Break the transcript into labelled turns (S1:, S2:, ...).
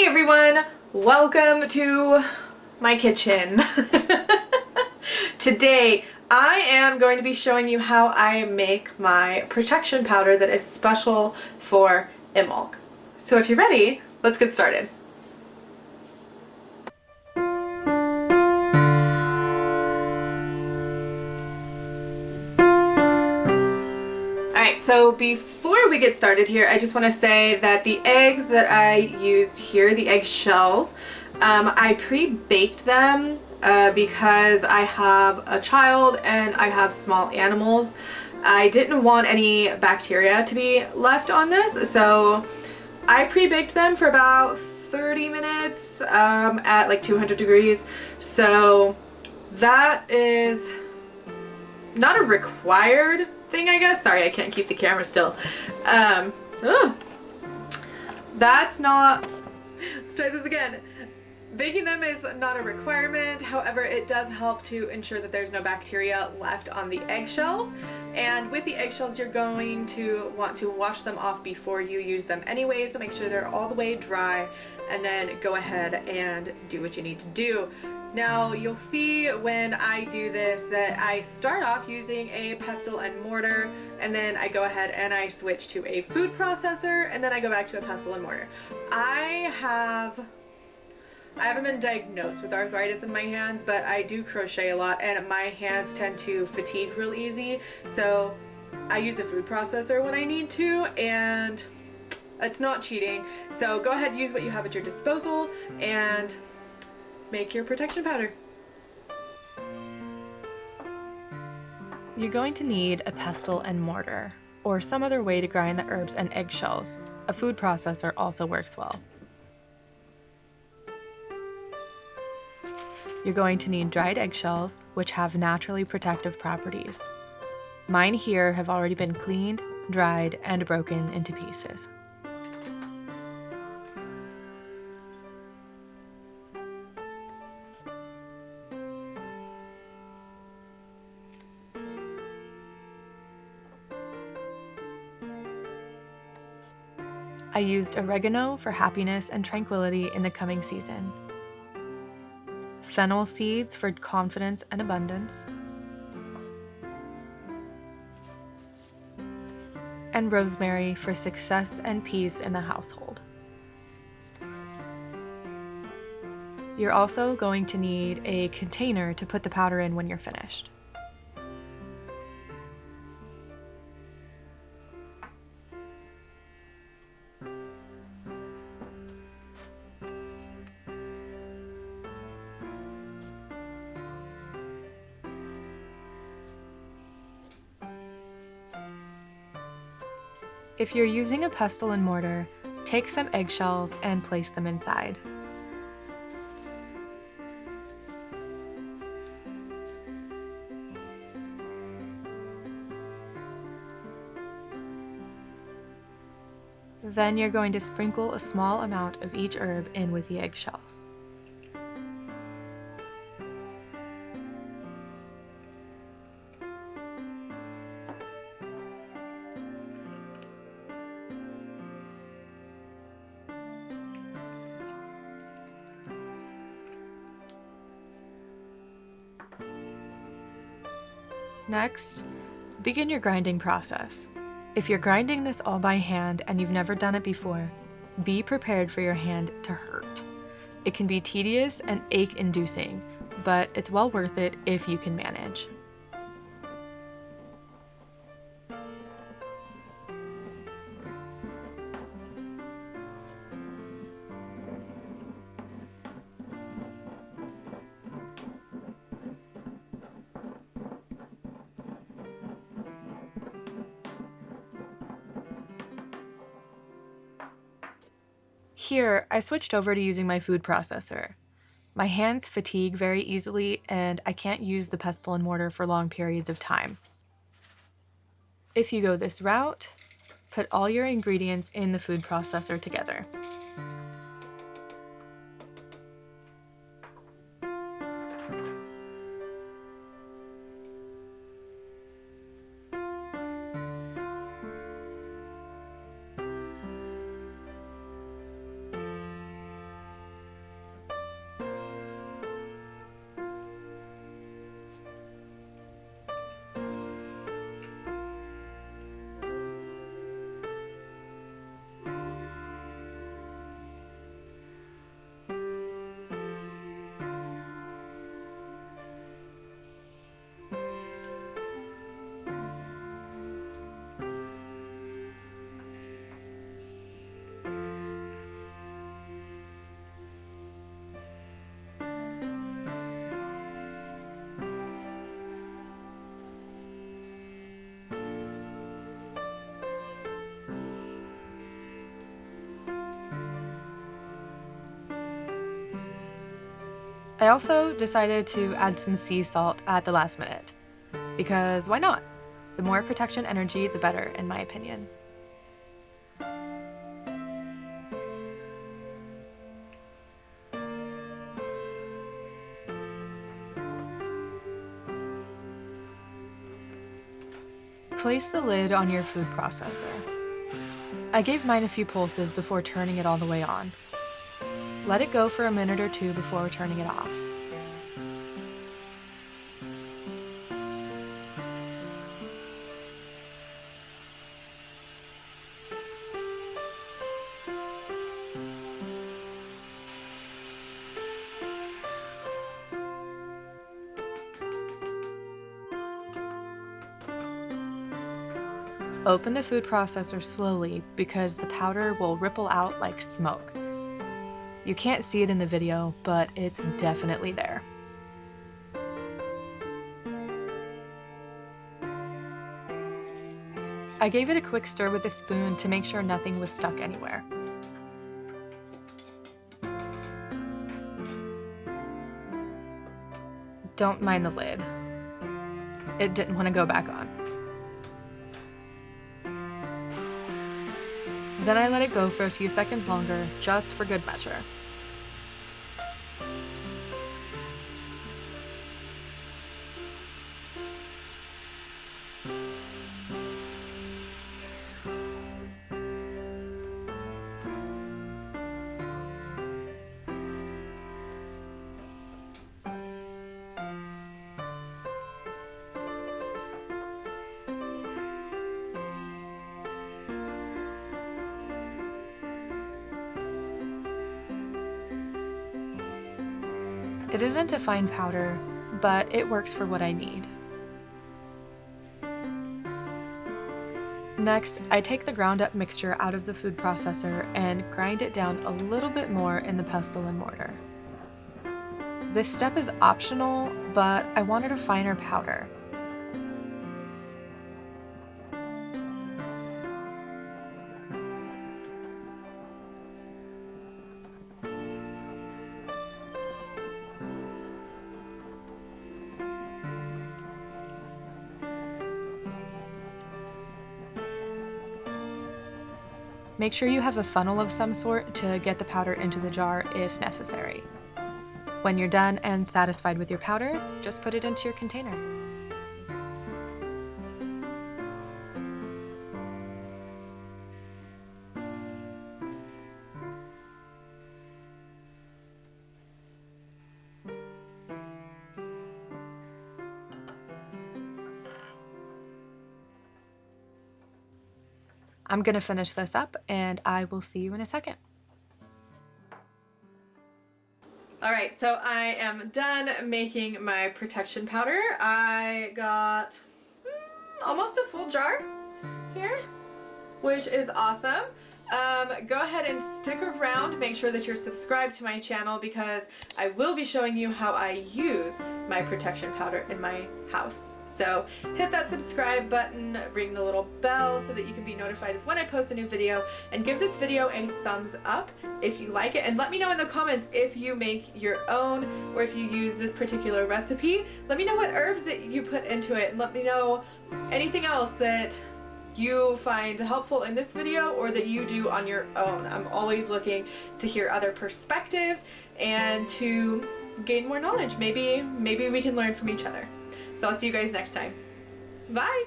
S1: everyone, welcome to my kitchen. Today I am going to be showing you how I make my protection powder that is special for Imbolg. So if you're ready, let's get started. Alright, so before we get started here, I just want to say that the eggs that I used here, the eggshells, I pre-baked them because I have a child and I have small animals. I didn't want any bacteria to be left on this, so I pre-baked them for about 30 minutes at like 200 degrees. So that is not a required thing, I guess. Sorry, I can't keep the camera still. That's not, let's try this again. Baking them is not a requirement, however it does help to ensure that there's no bacteria left on the eggshells. And with the eggshells, you're going to want to wash them off before you use them anyways, so make sure they're all the way dry and then go ahead and do what you need to do. Now you'll see when I do this that I start off using a pestle and mortar, and then I go ahead and I switch to a food processor, and then I go back to a pestle and mortar. I haven't been diagnosed with arthritis in my hands, but I do crochet a lot and my hands tend to fatigue real easy, so I use a food processor when I need to, and it's not cheating. So go ahead, use what you have at your disposal and make your protection powder.
S2: You're going to need a pestle and mortar, or some other way to grind the herbs and eggshells. A food processor also works well. You're going to need dried eggshells, which have naturally protective properties. Mine here have already been cleaned, dried, and broken into pieces. I used oregano for happiness and tranquility in the coming season, fennel seeds for confidence and abundance, and rosemary for success and peace in the household. You're also going to need a container to put the powder in when you're finished. If you're using a pestle and mortar, take some eggshells and place them inside. Then you're going to sprinkle a small amount of each herb in with the eggshells. Next, begin your grinding process. If you're grinding this all by hand and you've never done it before, be prepared for your hand to hurt. It can be tedious and ache-inducing, but it's well worth it if you can manage. Here, I switched over to using my food processor. My hands fatigue very easily, and I can't use the pestle and mortar for long periods of time. If you go this route, put all your ingredients in the food processor together. I also decided to add some sea salt at the last minute, because why not? The more protection energy, the better, in my opinion. Place the lid on your food processor. I gave mine a few pulses before turning it all the way on. Let it go for a minute or two before turning it off. Open the food processor slowly because the powder will ripple out like smoke. You can't see it in the video, but it's definitely there. I gave it a quick stir with a spoon to make sure nothing was stuck anywhere. Don't mind the lid. It didn't want to go back on. Then I let it go for a few seconds longer, just for good measure. It isn't a fine powder, but it works for what I need. Next, I take the ground up mixture out of the food processor and grind it down a little bit more in the pestle and mortar. This step is optional, but I wanted a finer powder. Make sure you have a funnel of some sort to get the powder into the jar if necessary. When you're done and satisfied with your powder, just put it into your container. I'm gonna finish this up and I will see you in a second.
S1: All right, so I am done making my protection powder. I got almost a full jar here, which is awesome. Go ahead and stick around. Make sure that you're subscribed to my channel because I will be showing you how I use my protection powder in my house. So hit that subscribe button, ring the little bell so that you can be notified of when I post a new video, and give this video a thumbs up if you like it, and let me know in the comments if you make your own or if you use this particular recipe. Let me know what herbs that you put into it, and let me know anything else that you find helpful in this video or that you do on your own. I'm always looking to hear other perspectives and to gain more knowledge. Maybe we can learn from each other. So I'll see you guys next time. Bye!